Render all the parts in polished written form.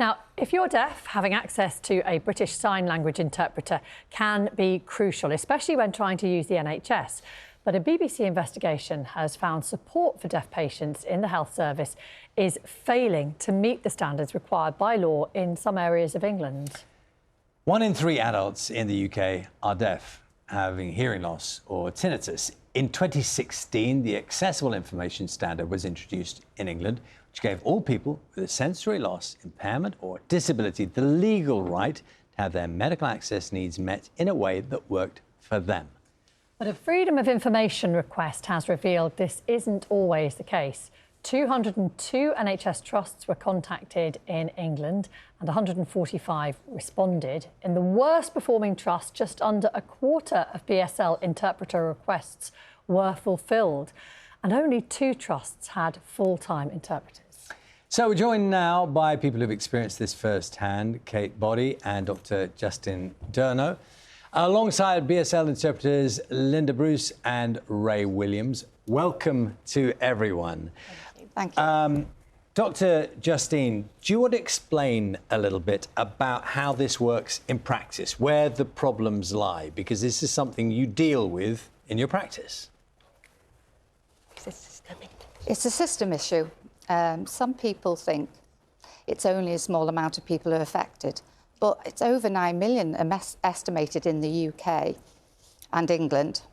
Now, if you're deaf, having access to a British Sign Language interpreter can be crucial, especially when trying to use the NHS. But a BBC investigation has found support for deaf patients in the health service is failing to meet the standards required by law in some areas of England. 1 in 3 adults in the UK are deaf, having hearing loss or tinnitus. In 2016, the Accessible Information Standard was introduced in England, which gave all people with a sensory loss, impairment or disability the legal right to have their medical access needs met in a way that worked for them. But a Freedom of Information request has revealed this isn't always the case. 202 NHS trusts were contacted in England and 145 responded. In the worst performing trust, just under a quarter of BSL interpreter requests were fulfilled, and only 2 trusts had full-time interpreters. So we're joined now by people who've experienced this firsthand, Kate Boddy and Dr. Justin Durno, alongside BSL interpreters Linda Bruce and Ray Williams. Welcome to everyone. Thank you. Dr. Justine, do you want to explain a little bit about how this works in practice, where the problems lie? Because this is something you deal with in your practice. It's a system issue. Some people think it's only a small amount of people who are affected, but it's over 9 million estimated in the UK and England.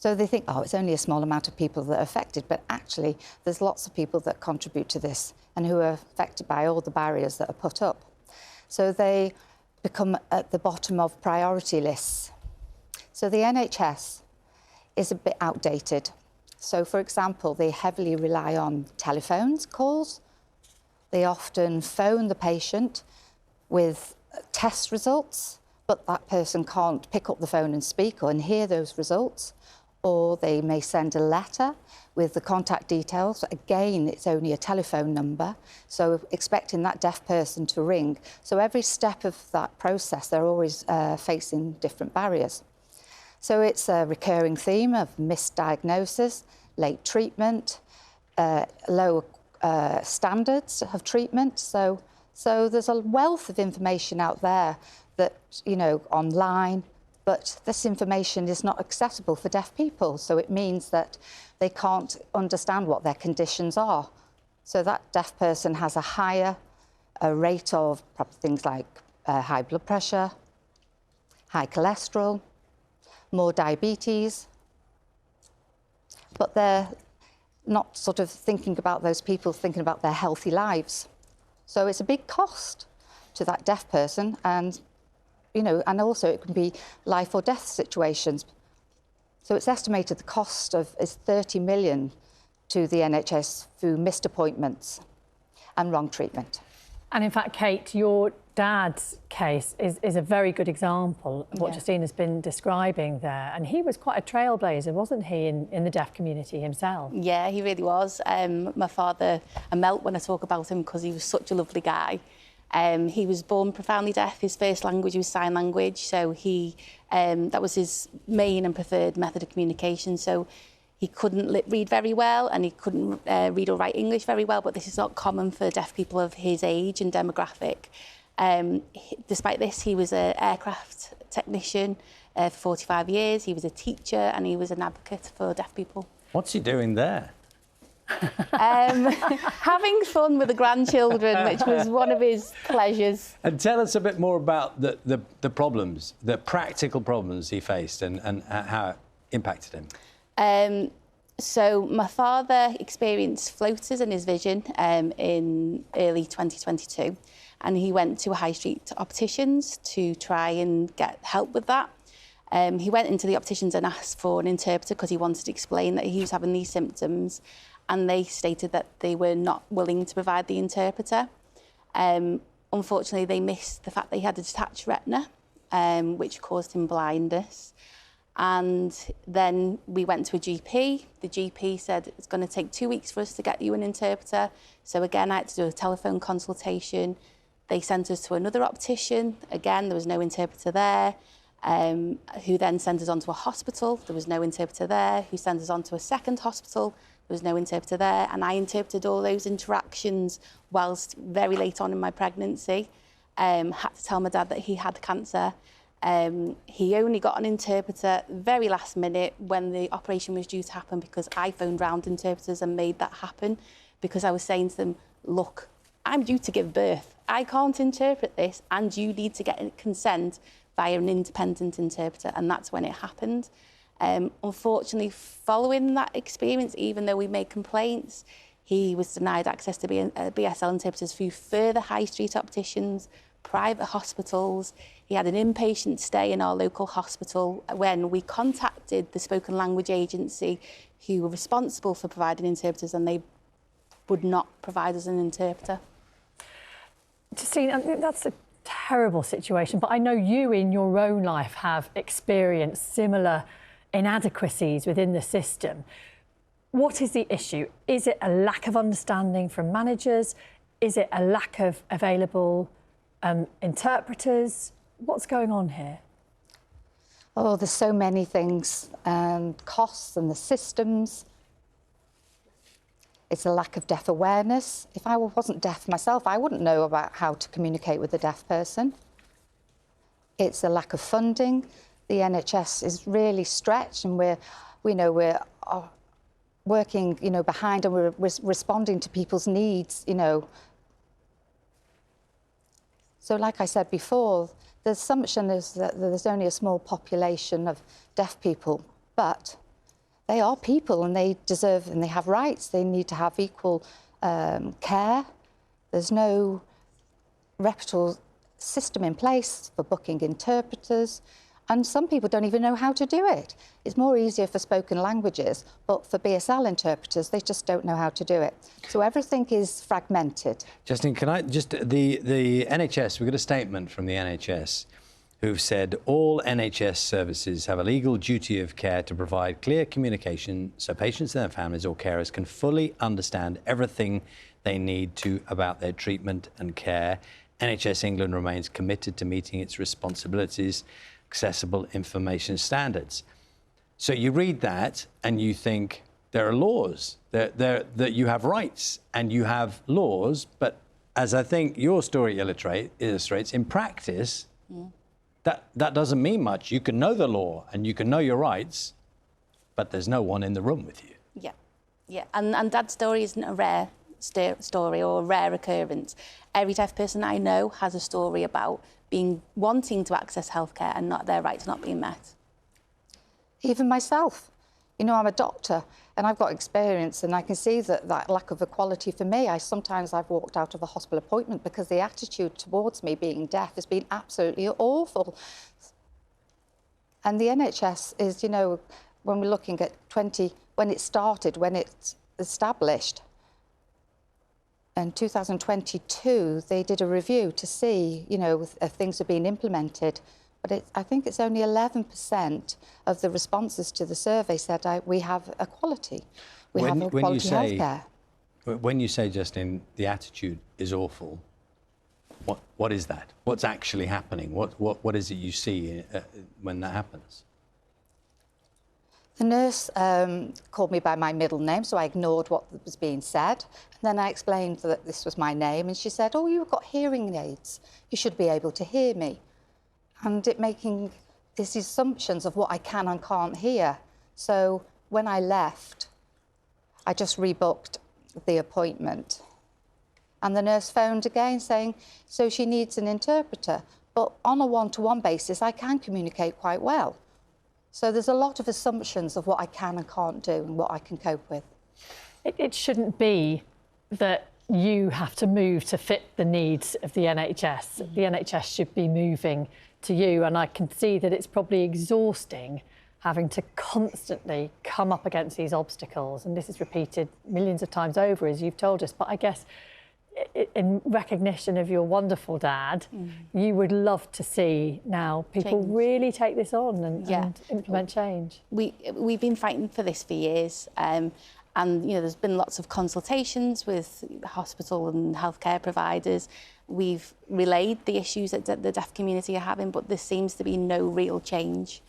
So they think, oh, it's only a small amount of people that are affected, but actually there's lots of people that contribute to this and who are affected by all the barriers that are put up. So they become at the bottom of priority lists. So the NHS is a bit outdated. So, for example, they heavily rely on telephones calls. They often phone the patient with test results, but that person can't pick up the phone and speak or hear those results. Or they may send a letter with the contact details. Again, it's only a telephone number, so expecting that deaf person to ring. So every step of that process, they're always facing different barriers. So it's a recurring theme of misdiagnosis, late treatment, low standards of treatment. So there's a wealth of information out there that, you know, online, but this information is not accessible for deaf people. So it means that they can't understand what their conditions are. So that deaf person has a higher rate of things like high blood pressure, high cholesterol, more diabetes, but they're not sort of thinking about those people, thinking about their healthy lives. So it's a big cost to that deaf person, and you know, and also it can be life or death situations. So it's estimated the cost is 30 million to the NHS through missed appointments and wrong treatment. And in fact, Kate, your dad's case is a very good example of what Justine has been describing there. And he was quite a trailblazer, wasn't he, in the deaf community himself? Yeah, he really was. My father, I melt when I talk about him because he was such a lovely guy. He was born profoundly deaf. His first language was sign language, so that was his main and preferred method of communication. So he couldn't read very well, and he couldn't read or write English very well, but this is not common for deaf people of his age and demographic. Despite this, he was an aircraft technician for 45 years. He was a teacher, and he was an advocate for deaf people. What's he doing there? Having fun with the grandchildren, which was one of his pleasures. And tell us a bit more about the problems, the practical problems he faced and how it impacted him. So my father experienced floaters in his vision in early 2022, and he went to a high street opticians to try and get help with that. He went into the opticians and asked for an interpreter because he wanted to explain that he was having these symptoms, and they stated that they were not willing to provide the interpreter. Unfortunately, they missed the fact that he had a detached retina, which caused him blindness. And then we went to a GP. The GP said it's going to take 2 weeks for us to get you an interpreter. So again, I had to do a telephone consultation. They sent us to another optician. Again, there was no interpreter there. Who then sent us on to a hospital. There was no interpreter there. Who sent us on to a second hospital. There was no interpreter there, and I interpreted all those interactions whilst very late on in my pregnancy. Had to tell my dad that he had cancer. He only got an interpreter very last minute when the operation was due to happen, because I phoned round interpreters and made that happen, because I was saying to them, look, I'm due to give birth. I can't interpret this, and you need to get consent via an independent interpreter, and that's when it happened. Unfortunately, following that experience, even though we made complaints, he was denied access to BSL interpreters through further high street opticians, private hospitals. He had an inpatient stay in our local hospital when we contacted the spoken language agency who were responsible for providing interpreters, and they would not provide us an interpreter. Justine, I think that's a terrible situation, but I know you in your own life have experienced similar inadequacies within the system. What is the issue? Is it a lack of understanding from managers? Is it a lack of available interpreters? What's going on here? Oh, there's so many things, and costs and the systems. It's a lack of deaf awareness. If I wasn't deaf myself, I wouldn't know about how to communicate with a deaf person. It's a lack of funding. The NHS is really stretched, and we're working, behind, and we're responding to people's needs, So like I said before, the assumption is that there's only a small population of deaf people, but they are people, and they deserve, and they have rights. They need to have equal care. There's no reputable system in place for booking interpreters, and some people don't even know how to do it. It's more easier for spoken languages, but for BSL interpreters, they just don't know how to do it. So everything is fragmented. Justine, can I just, the NHS, we got a statement from the NHS who've said all NHS services have a legal duty of care to provide clear communication so patients and their families or carers can fully understand everything they need to about their treatment and care. NHS England remains committed to meeting its responsibilities, accessible information standards. So you read that and you think there are laws, that you have rights and you have laws, but as I think your story illustrates, in practice, that doesn't mean much. You can know the law and you can know your rights, but there's no one in the room with you. Yeah. And Dad's story isn't a rare story or a rare occurrence. Every deaf person I know has a story about wanting to access healthcare and their rights not being met. Even myself. I'm a doctor and I've got experience, and I can see that lack of equality for me. Sometimes I've walked out of a hospital appointment because the attitude towards me being deaf has been absolutely awful. And the NHS is, when we're looking at when it started, when it's established, in 2022, they did a review to see, if things are being implemented. But I think it's only 11% of the responses to the survey said we have equality. We have equality healthcare. When you say, Justine, the attitude is awful, what is that? What's actually happening? What is it you see when that happens? The nurse called me by my middle name, so I ignored what was being said. And then I explained that this was my name, and she said, oh, you've got hearing aids. You should be able to hear me. And it making these assumptions of what I can and can't hear. So when I left, I just rebooked the appointment. And the nurse phoned again saying, so she needs an interpreter. But on a one-to-one basis, I can communicate quite well. So there's a lot of assumptions of what I can and can't do and what I can cope with. It shouldn't be that you have to move to fit the needs of the NHS. The NHS should be moving to you, and I can see that it's probably exhausting having to constantly come up against these obstacles, and this is repeated millions of times over, as you've told us. But I guess in recognition of your wonderful dad, you would love to see now people really take this on and implement change. We've been fighting for this for years, and there's been lots of consultations with hospital and healthcare providers. We've relayed the issues that the deaf community are having, but there seems to be no real change.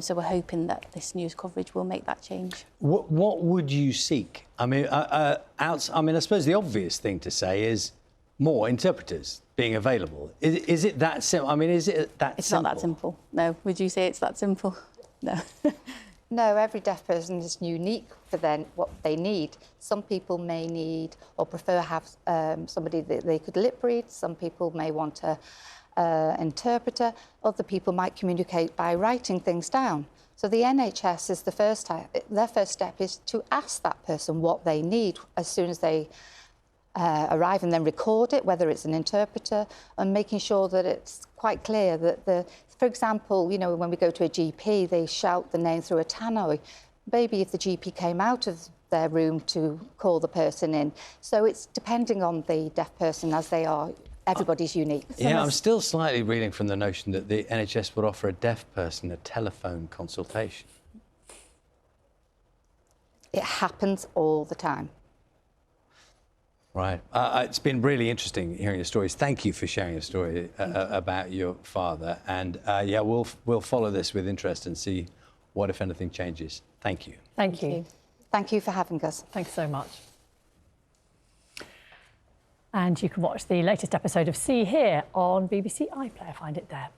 So we're hoping that this news coverage will make that change. What would you seek? I mean, I suppose the obvious thing to say is more interpreters being available. Is it that simple? I mean, is it that It's simple? not that simple. No. Would you say it's that simple? No. No, every deaf person is unique for then what they need. Some people may need or prefer have somebody that they could lip read. Some people may want an interpreter. Other people might communicate by writing things down. So the NHS is the first step. Their first step is to ask that person what they need as soon as they arrive, and then record it, whether it's an interpreter, and making sure that it's quite clear that for example, you know, when we go to a GP, they shout the name through a tannoy. Maybe if the GP came out of their room to call the person in. So it's depending on the deaf person as they are. Everybody's unique. Yeah, I'm still slightly reeling from the notion that the NHS would offer a deaf person a telephone consultation. It happens all the time. Right. It's been really interesting hearing your stories. Thank you for sharing your story about your father. And yeah, we'll follow this with interest and see what, if anything, changes. Thank you. Thank you. Thank you for having us. Thanks so much. And you can watch the latest episode of See Here on BBC iPlayer. Find it there.